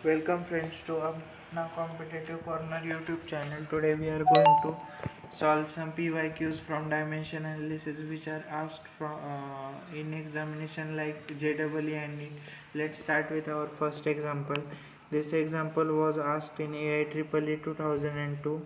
Welcome friends to Apna Competitive Corner YouTube channel. Today we are going to solve some PYQs from dimension analysis which are asked from in examination like JEE and NEET. Let's start with our first example. This example was asked in AIEEE 2002.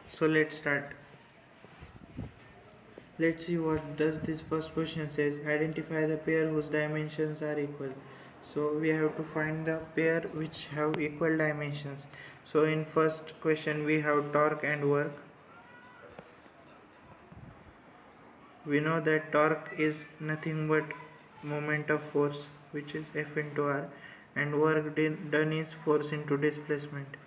So let's start. Let's see what does this first question says. Identify the pair whose dimensions are equal. So we have to find the pair which have equal dimensions. So in first question we have torque and work. We know that torque is nothing but moment of force, which is F into R, and work done is force into displacement.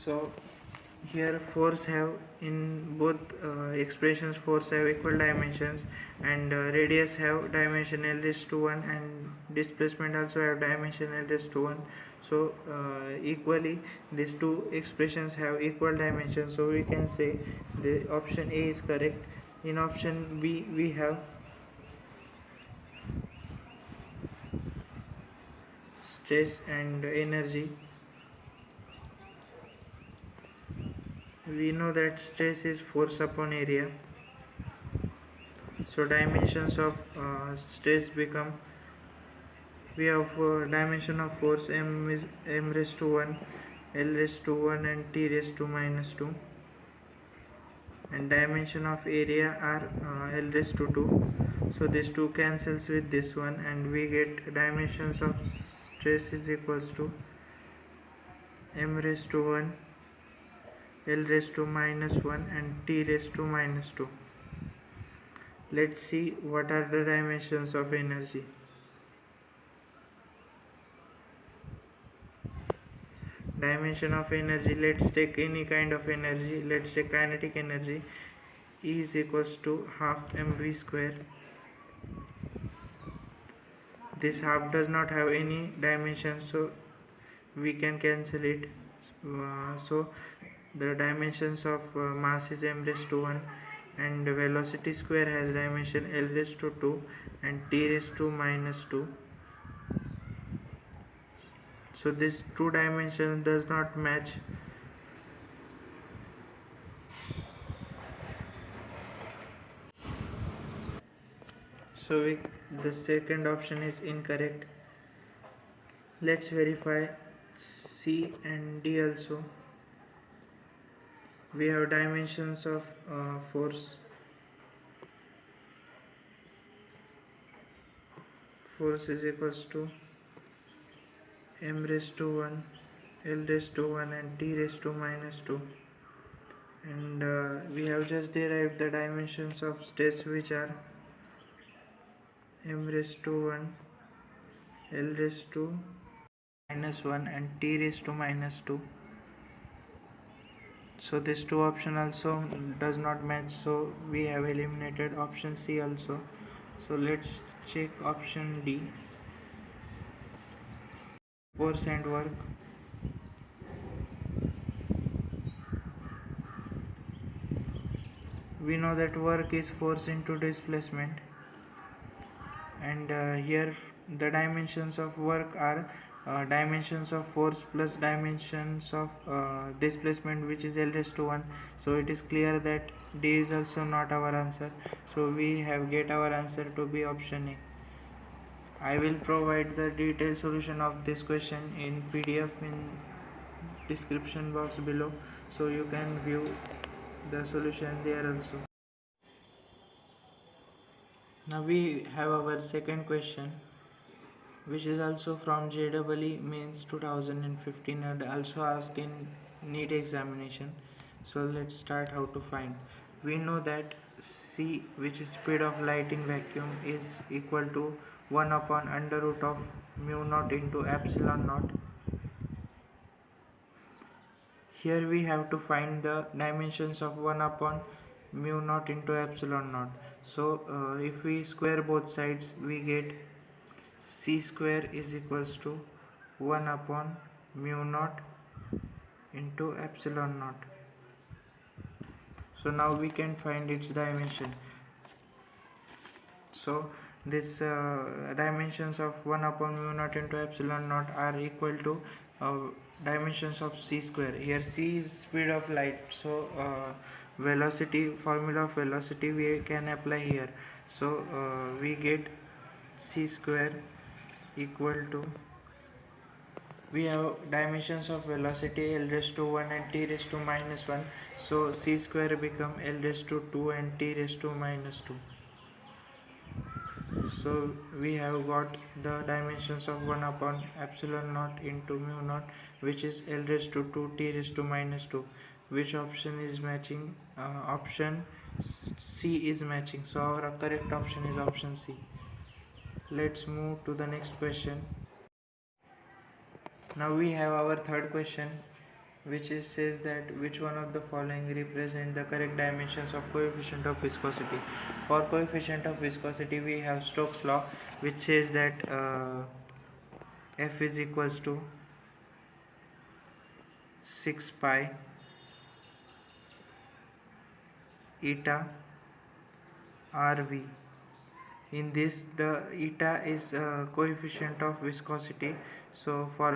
So here force have in both expressions, force have equal dimensions, and radius have dimension L raised to 1, and displacement also have dimension L raised to 1. So equally these two expressions have equal dimensions, so we can say the option A is correct. In option B we have stress and energy. We know that stress is force upon area, so dimensions of stress become, we have dimension of force m is m raised to 1, L raised to 1, and T raised to minus 2, and dimension of area are L raised to 2. So this 2 cancels with this one, and we get dimensions of stress is equals to m raised to 1, L raised to minus 1, and T raised to minus 2. Let's see what are the dimensions of energy. Dimension of energy, let's take any kind of energy. Let's take kinetic energy. E is equals to half mv square. This half does not have any dimensions, so we can cancel it. So the dimensions of mass is m raised to 1, and velocity square has dimension L raised to 2 and T raised to minus 2. So this two dimension does not match. So the second option is incorrect. Let's verify C and D also. We have dimensions of force. Force is equals to m raised to 1, L raised to 1, and T raised to minus 2. And we have just derived the dimensions of stress, which are m raised to 1, L raised to minus 1, and T raised to minus 2. So this two option also does not match, so we have eliminated option C also. So let's check option D, force and work. We know that work is force into displacement, and here the dimensions of work are dimensions of force plus dimensions of displacement, which is L raised to 1. So it is clear that D is also not our answer, so we have get our answer to be option A. I will provide the detailed solution of this question in PDF in description box below, so you can view the solution there also. Now we have our second question, which is also from JEE Mains 2015 and also asked in NEET examination. So let's start how to find. We know that C, which is speed of light in vacuum, is equal to 1 upon under root of mu naught into epsilon naught. Here we have to find the dimensions of 1 upon mu naught into epsilon naught. So if we square both sides, we get C square is equals to 1 upon mu naught into epsilon naught. So now we can find its dimension. So This dimensions of 1 upon mu naught into epsilon naught are equal to uh, dimensions of c square. Here c is speed of light, so velocity, formula of velocity we can apply here. So we get c square equal to, we have dimensions of velocity l raised to 1 and t raised to minus 1, so c square become l raised to 2 and t raised to minus 2. So we have got the dimensions of 1 upon epsilon naught into mu naught, which is l raised to 2 t raised to minus 2. Which option is matching? Option C is matching, so our correct option is option C. Let's move to the next question. Now we have our third question, which is says that which one of the following represent the correct dimensions of coefficient of viscosity. For coefficient of viscosity we have Stokes law, which says that F is equals to 6 pi eta RV. In this, the eta is coefficient of viscosity, so for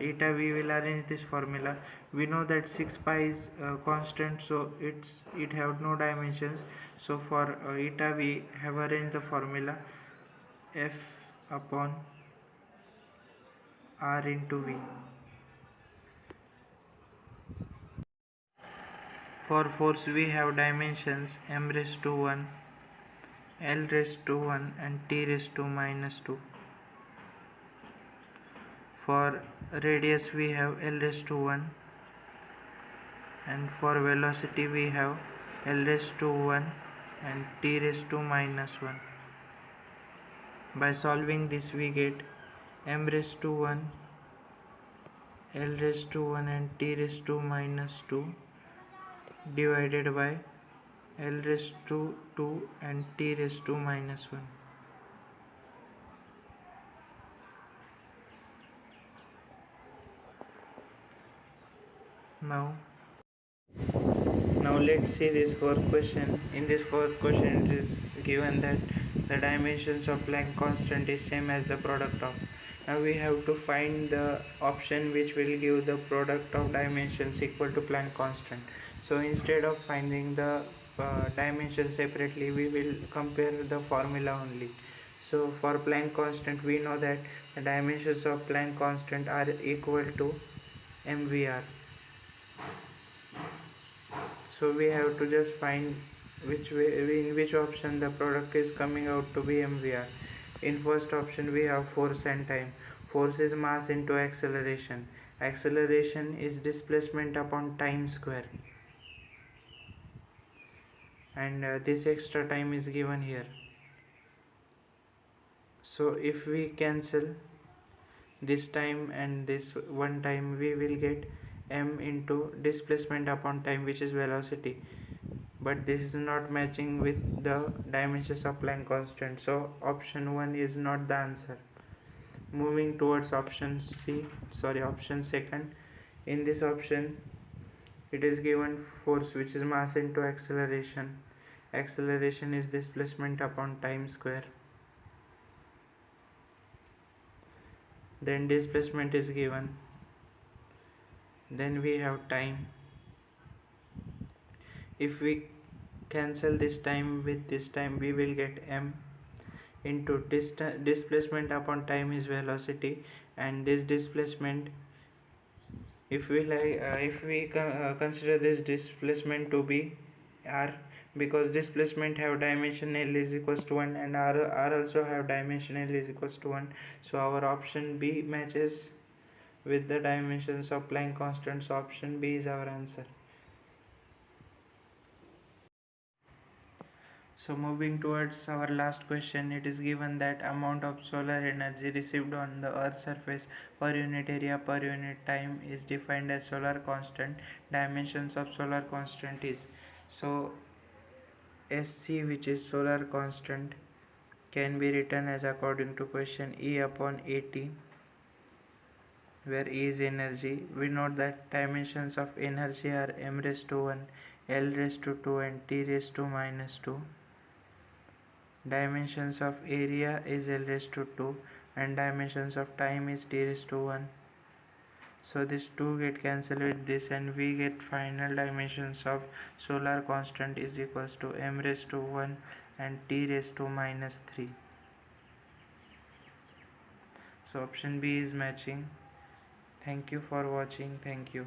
eta we will arrange this formula. We know that 6 pi is constant, so it have no dimensions, so for eta we have arranged the formula F upon R into V. For force we have dimensions m raised to 1, L raised to 1 and T raised to minus 2. For radius we have L raised to 1, and for velocity we have L raised to 1 and T raised to minus 1. By solving this we get m raised to 1, L raised to 1 and T raised to minus 2 divided by L raised to 2 and T raised to minus 1. Now let's see this fourth question. In this fourth question it is given that the dimensions of Planck constant is same as the product of. Now we have to find the option which will give the product of dimensions equal to Planck constant. So instead of finding the dimensions separately, we will compare the formula only. So for Planck constant we know that the dimensions of Planck constant are equal to mvr. So we have to just find in which option the product is coming out to be mvr. In first option we have force and time. Force is mass into acceleration. Acceleration is displacement upon time square, and this extra time is given here. So if we cancel this time and this one time, we will get m into displacement upon time, which is velocity, but this is not matching with the dimensions of Planck constant, so option 1 is not the answer. Moving towards option second. In this option it is given force, which is mass into acceleration. Acceleration is displacement upon time square. Then displacement is given. Then we have time. If we cancel this time with this time, we will get m into displacement upon time is velocity, and this displacement, if we consider this displacement to be r, because displacement have dimension L is equals to 1 and r also have dimension L is equals to 1, so our option B matches with the dimensions of Planck constant, so option B is our answer. So moving towards our last question, it is given that amount of solar energy received on the Earth's surface per unit area per unit time is defined as solar constant. Dimensions of solar constant is, so SC, which is solar constant, can be written as according to question E upon AT, where E is energy. We note that dimensions of energy are m raised to 1, L raised to 2 and T raised to minus 2. Dimensions of area is L raised to 2 and dimensions of time is T raised to 1. So this 2 get cancelled with this and we get final dimensions of solar constant is equals to m raised to 1 and T raised to minus 3. So option B is matching. Thank you for watching. Thank you.